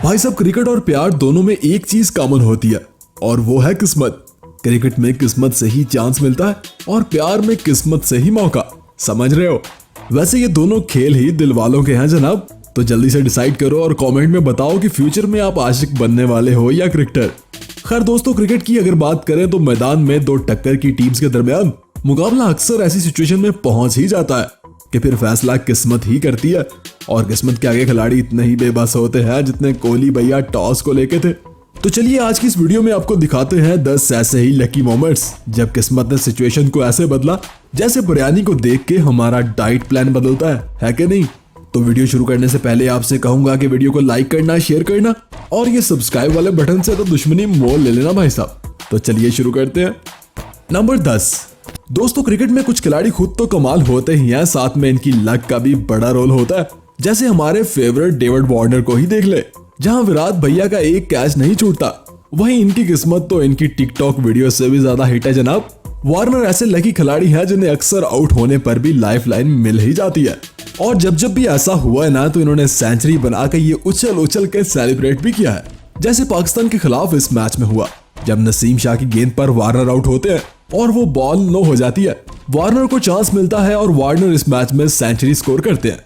भाई साहब, क्रिकेट और प्यार दोनों में एक चीज कॉमन होती है और वो है किस्मत। क्रिकेट में किस्मत से ही चांस मिलता है और प्यार में किस्मत से ही मौका। समझ रहे हो? वैसे ये दोनों खेल ही दिल वालों के हैं जनाब। तो जल्दी से डिसाइड करो और कमेंट में बताओ कि फ्यूचर में आप आशिक बनने वाले हो या क्रिकेटर। खैर दोस्तों, क्रिकेट की अगर बात करें तो मैदान में दो टक्कर की टीम्स के दरमियान मुकाबला अक्सर ऐसी सिचुएशन में पहुंच ही जाता है कि फिर फैसला किस्मत ही करती है। और किस्मत के आगे खिलाड़ी इतने ही बेबस होते हैं जितने कोहली भैया टॉस को लेके थे। तो चलिए आज की इस वीडियो में आपको दिखाते हैं 10 ऐसे ही लकी मोमेंट्स जब किस्मत ने सिचुएशन को ऐसे बदला जैसे बिरयानी को देख के हमारा डाइट प्लान बदलता है कि नहीं। तो वीडियो शुरू करने से पहले आपसे कहूंगा कि वीडियो को लाइक करना, शेयर करना और ये सब्सक्राइब वाले बटन से तो दुश्मनी मोल ले लेना भाई साहब। तो चलिए शुरू करते हैं। नंबर 10। दोस्तों, क्रिकेट में कुछ खिलाड़ी खुद तो कमाल होते ही हैं, साथ में इनकी लक का भी बड़ा रोल होता है। जैसे हमारे फेवरेट डेविड वार्नर को ही देख ले, जहां विराट भैया का एक कैच नहीं छूटता, वहीं इनकी किस्मत तो इनकी टिकटॉक वीडियो से भी ज्यादा हिट है जनाब। वार्नर ऐसे लकी खिलाड़ी हैं जिन्हें अक्सर आउट होने पर भी लाइफ लाइन मिल ही जाती है। और जब भी ऐसा हुआ है ना, तो इन्होंने सेंचुरी बनाकर ये उछल के सेलिब्रेट भी किया है। जैसे पाकिस्तान के खिलाफ इस मैच में हुआ, जब नसीम शाह की गेंद पर वार्नर आउट होते हैं और वो बॉल नो हो जाती है। वार्नर को चांस मिलता है और वार्नर इस मैच में सेंचुरी स्कोर करते हैं।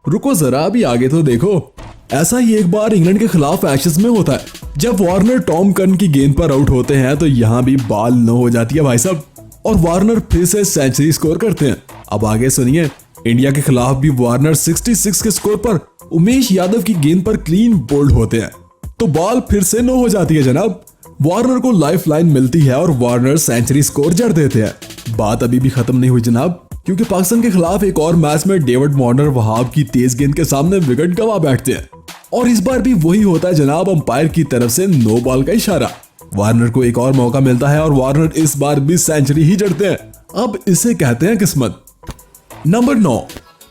रुको जरा, अभी आगे तो देखो। ऐसा ही एक बार इंग्लैंड के खिलाफ एशेज में होता है, जब वार्नर टॉम कर्न की गेंद पर आउट होते हैं तो यहाँ भी बॉल नो हो जाती है भाई साहब, और वार्नर फिर से सेंचुरी स्कोर करते हैं। अब आगे सुनिए। इंडिया के खिलाफ भी वार्नर 66 के स्कोर पर उमेश यादव की गेंद पर क्लीन बोल्ड होते हैं, तो बॉल फिर से नो हो जाती है जनाब। वार्नर को लाइफ लाइन मिलती है और वार्नर सेंचुरी स्कोर जड़ देते हैं। बात अभी भी खत्म नहीं हुई जनाब, क्योंकि पाकिस्तान के खिलाफ एक और मैच में डेविड वार्नर वहाब की तेज गेंद के सामने विकेट गंवा बैठते हैं, और इस बार भी वही होता है जनाब, अंपायर की तरफ से नो बॉल का इशारा। वार्नर को एक और मौका मिलता है और वार्नर इस बार भी सेंचुरी ही जड़ते हैं। अब इसे कहते हैं किस्मत। नंबर 9।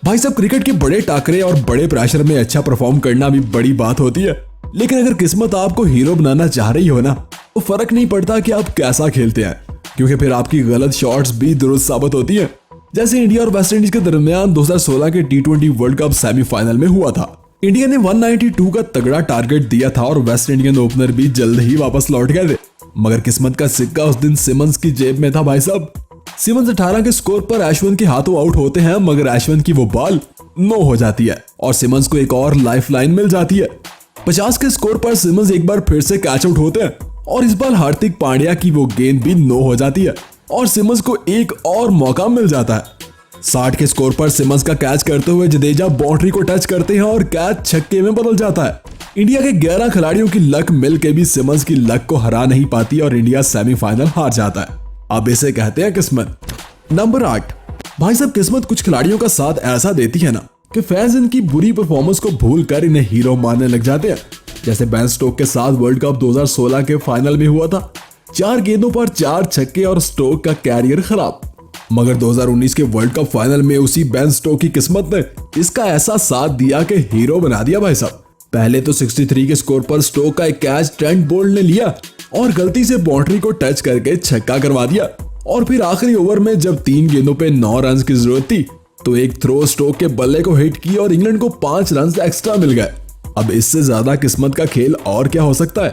भाई साहब, क्रिकेट के बड़े टाकरे और बड़े प्रेशर में अच्छा परफॉर्म करना भी बड़ी बात होती है, लेकिन अगर किस्मत आपको हीरो बनाना चाह रही हो ना, तो फर्क नहीं पड़ता कि आप कैसा खेलते हैं, क्योंकि फिर आपकी गलत शॉट्स भी दुरुस्त साबित होती हैं। जैसे इंडिया और वेस्ट इंडीज के दरमियान 2016 के T20 वर्ल्ड कप सेमीफाइनल में हुआ था। इंडिया ने 192 का तगड़ा टारगेट दिया था और वेस्ट इंडियन ओपनर भी जल्द ही वापस लौट गए थे, मगर किस्मत का सिक्का उस दिन सिमंस की जेब में था भाई साहब। सिमंस 18 के स्कोर पर अश्विन के हाथों आउट होते हैं, मगर अश्विन की वो बॉल नो हो जाती है और सिमंस को एक और लाइफ लाइन मिल जाती है। 50 के स्कोर पर सिमंस एक बार फिर से कैच आउट होते हैं और इस बार हार्दिक पांड्या की वो गेंद भी नो हो जाती है और सिमंस को एक और मौका मिल जाता है। 60 के स्कोर पर सिमंस का कैच करते हुए जडेजा बाउंड्री को टच करते हैं और कैच छक्के में बदल जाता है। इंडिया के 11 खिलाड़ियों की लक मिलकर भी सिमंस की लक को हरा नहीं पाती और इंडिया सेमीफाइनल हार जाता है। अब इसे कहते हैं किस्मत। नंबर 8। भाई साहब, किस्मत कुछ खिलाड़ियों का साथ ऐसा देती है ना कि फैंस इनकी बुरी परफॉर्मेंस को भूलकर इन्हें हीरो मानने लग जाते हैं। जैसे बेन स्टोक के साथ वर्ल्ड कप 2016 के फाइनल में हुआ था। 4 गेंदों पर 4 छक्के और स्टोक का कैरियर खराब, मगर 2019 के वर्ल्ड कप फाइनल में उसी बेन स्टोक की किस्मत ने इसका ऐसा साथ दिया कि हीरो बना दिया भाई साहब। पहले तो 63 के स्कोर पर स्टोक का एक कैच ट्रेंट बोल्ट ने लिया और गलती से बाउंड्री को टच करके छक्का करवा दिया, और फिर आखिरी ओवर में जब 3 गेंदों पे 9 रन की जरूरत थी तो एक थ्रो स्टोक के बल्ले को हिट की और इंग्लैंड को 5 रन एक्स्ट्रा मिल गए। अब इससे ज्यादा किस्मत का खेल और क्या हो सकता है।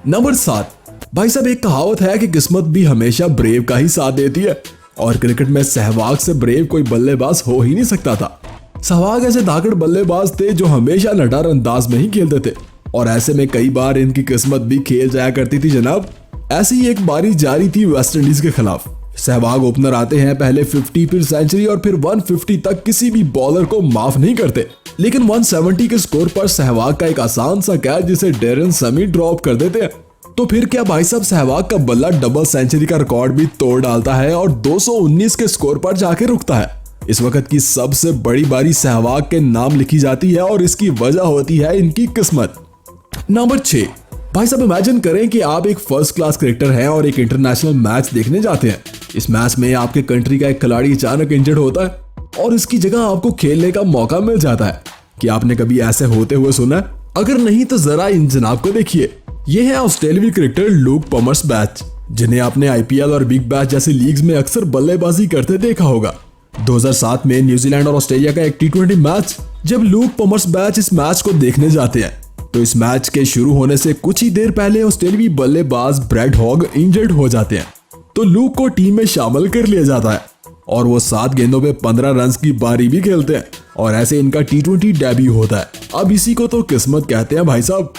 नंबर 7। भाई साहब, एक कहावत है कि किस्मत भी हमेशा ब्रेव का ही साथ देती है, और क्रिकेट में सहवाग से ब्रेव कोई बल्लेबाज हो ही नहीं सकता था। सहवाग ऐसे धाकड़ बल्लेबाज थे जो हमेशा नडार अंदाज में ही खेलते थे, और ऐसे में कई बार इनकी किस्मत भी खेल जाया करती थी जनाब। ऐसी ही एक बारी जारी थी वेस्ट इंडीज के खिलाफ। सहवाग ओपनर आते हैं, पहले 50 फिर सेंचुरी और फिर 150 तक किसी भी बॉलर को माफ नहीं करते, लेकिन 170 के स्कोर पर सहवाग का एक आसान सा कैच जिसे डेरन समी ड्रॉप कर देते हैं। तो फिर क्या भाई साहब, सहवाग का बल्ला डबल सेंचुरी का रिकॉर्ड भी तोड़ डालता है और 219 के स्कोर पर जाके रुकता है। इस वक्त की सबसे बड़ी बारी सहवाग के नाम लिखी जाती है और इसकी वजह होती है इनकी किस्मत। नंबर 6। भाई साहब, इमेजिन करें कि आप एक फर्स्ट क्लास क्रिकेटर हैं और एक इंटरनेशनल मैच देखने जाते हैं। इस मैच में आपके कंट्री का एक खिलाड़ी अचानक इंजर्ड होता है और इसकी जगह आपको खेलने का मौका मिल जाता है। क्या आपने कभी ऐसे होते हुए सुना? अगर नहीं तो जरा इन जनाब को देखिए। ये है ऑस्ट्रेलियाई क्रिकेटर लूक पॉमर्स बैच, जिन्हें आपने IPL और बिग बैश जैसी लीग्स में अक्सर बल्लेबाजी करते देखा होगा। 2007 में न्यूजीलैंड और ऑस्ट्रेलिया का एक T20 मैच, जब लूक पॉमर्स बैच इस मैच को देखने जाते हैं तो इस मैच के शुरू होने से कुछ ही देर पहले ऑस्ट्रेलियाई बल्लेबाज ब्रैड हॉग इंजर्ड हो जाते हैं, तो लूक को टीम में शामिल कर लिया जाता है और वो 7 गेंदों पे 15 रन की पारी भी खेलते हैं और ऐसे इनका T20 डेब्यू होता है। अब इसी को तो किस्मत कहते हैं भाई साहब।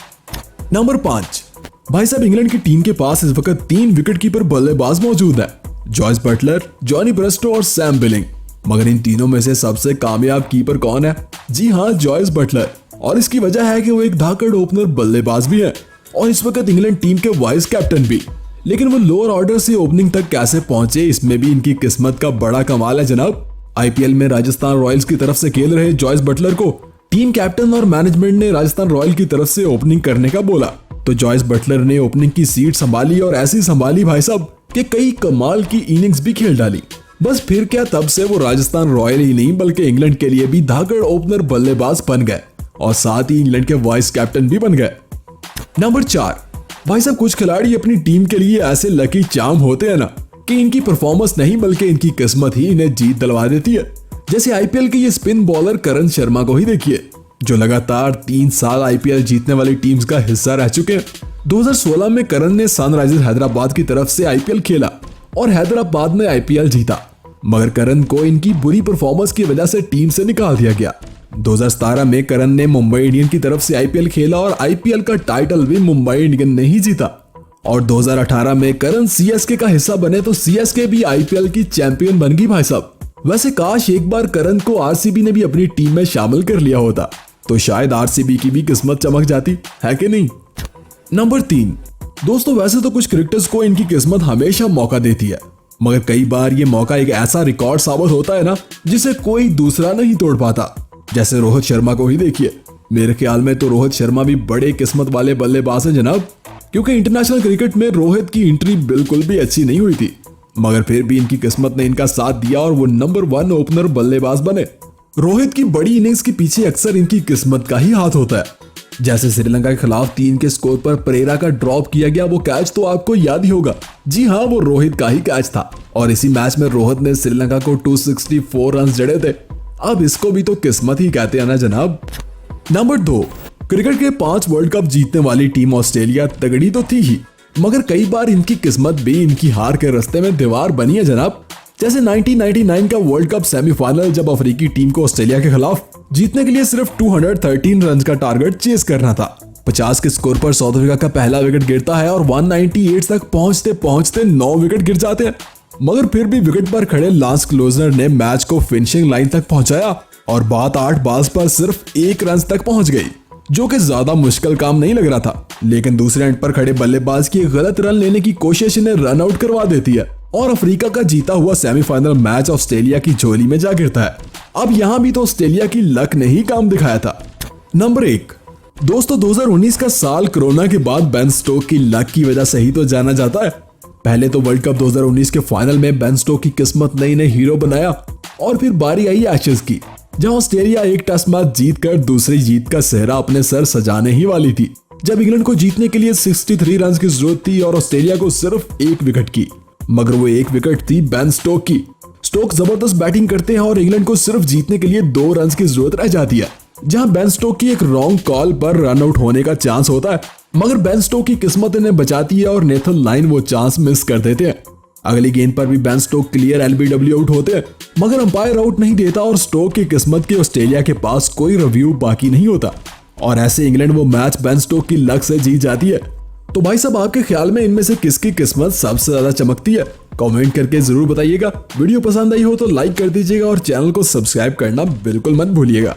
नंबर 5, भाई साहब इंग्लैंड की टीम के पास इस वक्त 3 विकेट कीपर बल्लेबाज मौजूद है, जॉयस बटलर, जॉनी ब्रेस्टो और सैम बिलिंग। मगर इन तीनों में से सबसे कामयाब कीपर कौन है? जी हाँ, जॉयस बटलर। और इसकी वजह है कि वो एक धाकड़ ओपनर बल्लेबाज भी है और इस वक्त इंग्लैंड टीम के वाइस कैप्टन भी। लेकिन वो लोअर ऑर्डर से ओपनिंग तक कैसे पहुंचे, इसमें भी इनकी किस्मत का बड़ा कमाल है जनाब। आईपीएल में राजस्थान रॉयल्स की तरफ से खेल रहे जॉयस बटलर को टीम कैप्टन और मैनेजमेंट ने राजस्थान रॉयल की तरफ से ओपनिंग करने का बोला, तो जॉयस बटलर ने ओपनिंग की सीट संभाली और ऐसी संभाली भाई साहब कि कई कमाल की इनिंग्स भी खेल डाली। बस फिर क्या, तब से वो राजस्थान रॉयल ही नहीं बल्कि इंग्लैंड के लिए भी धाकड़ ओपनर बल्लेबाज बन गए और साथ ही इंग्लैंड के वाइस कैप्टन भी बन गए। नंबर 4, भाई साहब कुछ खिलाड़ी अपनी टीम के लिए ऐसे लकी चार्म होते हैं ना कि इनकी परफॉर्मेंस नहीं बल्कि इनकी किस्मत ही इन्हें जीत दिलवा देती है। जैसे आईपीएल के ये स्पिन बॉलर करण शर्मा को ही देखिए, जो लगातार 3 साल आईपीएल जीतने वाली टीम्स का हिस्सा रह चुके हैं। 2016 में करण ने सनराइजर्स हैदराबाद की तरफ से आईपीएल खेला और हैदराबाद ने आईपीएल जीता, मगर करण को इनकी बुरी परफॉर्मेंस की वजह से टीम से निकाल दिया गया। 2017 में करण ने मुंबई इंडियन की तरफ से आईपीएल खेला और आईपीएल का टाइटल भी मुंबई इंडियन ने ही जीता। और 2018 में करण सीएसके का हिस्सा बने तो सीएसके भी आईपीएल की चैंपियन बन गई भाई साहब। वैसे काश एक बार करण को आरसीबी ने भी अपनी टीम में शामिल कर लिया होता तो शायद आरसीबी की भी किस्मत चमक जाती, है कि नहीं। नंबर 3, दोस्तों वैसे तो कुछ क्रिकेटर्स को इनकी किस्मत हमेशा मौका देती है, मगर कई बार ये मौका एक ऐसा रिकॉर्ड साबित होता है ना जिसे कोई दूसरा नहीं तोड़ पाता। जैसे रोहित शर्मा को ही देखिए। मेरे ख्याल में तो रोहित शर्मा भी बड़े किस्मत वाले बल्लेबाज हैं जनाब, क्योंकि इंटरनेशनल क्रिकेट में रोहित की एंट्री बिल्कुल भी अच्छी नहीं हुई थी, मगर फिर भी इनकी किस्मत ने इनका साथ दिया और वो नंबर 1 ओपनर बल्लेबाज बने। रोहित की बड़ी इनिंग्स के पीछे अक्सर इनकी किस्मत का ही हाथ होता है। जैसे श्रीलंका के खिलाफ 3 के स्कोर पर परेरा का ड्रॉप किया गया वो कैच तो आपको याद ही होगा। जी हाँ, वो रोहित का ही कैच था और इसी मैच में रोहित ने श्रीलंका को 264 रन जड़े थे। अब इसको भी तो किस्मत ही कहते हैं ना जनाब। नंबर 2, क्रिकेट के 5 वर्ल्ड कप जीतने वाली टीम ऑस्ट्रेलिया तगड़ी तो थी ही, मगर कई बार इनकी किस्मत भी इनकी हार के रास्ते में दीवार बनी है जनाब। जैसे 1999 का वर्ल्ड कप सेमीफाइनल, जब अफ्रीकी टीम को ऑस्ट्रेलिया के खिलाफ जीतने के लिए सिर्फ 213 रन का टारगेट चेस करना था। 50 के स्कोर पर साउथ अफ्रीका का पहला विकेट गिरता है और 198 तक पहुंचते पहुंचते 9 विकेट गिर जाते हैं, मगर फिर भी विकेट पर खड़े लांस क्लोजनर ने मैच को फिनिशिंग लाइन तक पहुंचाया और बात 8 बॉल्स पर सिर्फ 1 रन तक पहुंच गई, जो कि ज्यादा मुश्किल काम नहीं लग रहा था। लेकिन दूसरे एंड पर खड़े बल्लेबाज की गलत रन लेने की कोशिश इन्हें रन आउट करवा देती है और अफ्रीका का जीता हुआ सेमीफाइनल मैच ऑस्ट्रेलिया की झोली में जा गिरता है। अब यहां भी तो ऑस्ट्रेलिया की लक ने ही काम दिखाया था। नंबर 1, दोस्तों 2019 का साल कोरोना के बाद बेन स्टोक की लक की वजह से ही तो जाना जाता है। पहले तो वर्ल्ड कप 2019 के फाइनल में बेन स्टोक की किस्मत ने इन्हें हीरो बनाया और फिर बारी आई एशेज की, जहां ऑस्ट्रेलिया एक टेस्ट मैच जीतकर दूसरी जीत का सेहरा अपने सर सजाने ही वाली थी, जब इंग्लैंड को जीतने के लिए 63 रन की जरूरत थी और ऑस्ट्रेलिया को सिर्फ 1 विकेट की, मगर वो 1 विकेट थी बेन स्टोक की। स्टोक जबरदस्त बैटिंग करते हैं और इंग्लैंड को सिर्फ जीतने के लिए 2 रन की जरूरत रह जाती है, जहां बेन स्टोक की एक रॉन्ग कॉल पर रन आउट होने का चांस होता है, मगर बेन स्टोक की किस्मत इन्हें बचाती है और नेथन लाइन वो चांस मिस कर देते हैं। अगली गेंद पर भी Ben Stokes clear LBW out होते हैं, मगर अंपायर आउट नहीं देता और स्टोक की किस्मत के ऑस्ट्रेलिया के पास कोई रिव्यू बाकी नहीं होता और ऐसे इंग्लैंड वो मैच बेन स्टोक की लक से जीत जाती है। तो भाई साहब, आपके ख्याल में इनमें से किसकी किस्मत सबसे ज्यादा चमकती है? कमेंट करके जरूर बताइएगा। वीडियो पसंद आई हो तो लाइक कर दीजिएगा और चैनल को सब्सक्राइब करना बिल्कुल मत भूलिएगा।